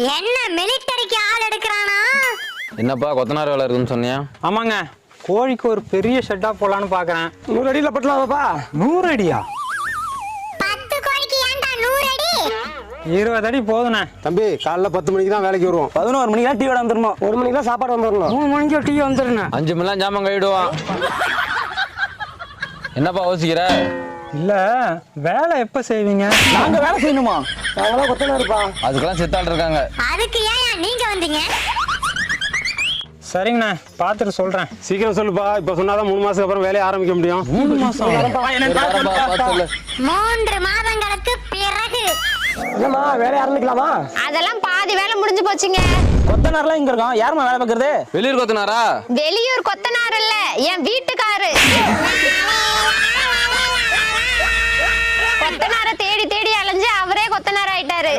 என்ன மிலிட்டரிக்கு ஆள் எடுக்கறானா? என்னப்பா கொத்தனார் வேலை இருக்குன்னு சொன்னியா? ஆமாங்க, கோழிக்கு ஒரு பெரிய ஷெட்டா போலான்னு பாக்குறேன். 100 அடியில பட்டலாமாப்பா? 100 அடியா? 10 கோழிக்கு ஏன்டா 100 அடி? 20 அடி போதுண்ணே. தம்பி காலைல 10 மணிக்கு தான் வேலைக்கு வருவோம். 11 மணிக்கு தான் டீ வர வந்துடணும். 1 மணிக்கு தான் சாப்பாடு வந்துடணும். 3 மணிக்கு டீ வந்துடணும். 5 மணிலாம் ஜாமான் கழுவிடுவான். என்னப்பா யோசிக்கிற? இல்ல, வேலை எப்ப செய்வீங்க? நாங்க வேலை செய்யணுமா? நாங்களாம் கொத்தனாருப்பா. அதுக்கெல்லாம் சித்தாள் இருக்காங்க. அதுக்கு ஏன் நீங்க வந்தீங்க? சரிங்கண்ணே, பார்த்துட்டு சொல்றேன். சீக்கிரம் சொல்லுப்பா, இப்ப சொன்னாதான் 3 மாசத்துக்கு அப்புறம் வேலையை ஆரம்பிக்க முடியும். 3 மாசம்? பார்த்து சொல்லு. 3 மாதங்களுக்கு பிறகு. என்னம்மா வேலையை ஆரம்பிக்கலாமா? அதெல்லாம் பாதி வேலை முடிஞ்சு போச்சுங்க. கொத்தனார்லாம் இங்க இருக்கோம், யாருமா வேலை பார்க்கறது? வெளியூர் கொத்தனாரா? வெளியூர் கொத்தனார் இல்ல, என் வீட்டுக்காரு. கொத்தனார தேடி தேடி அலைஞ்சு அவரே கொத்தனார் ஆயிட்டாரு.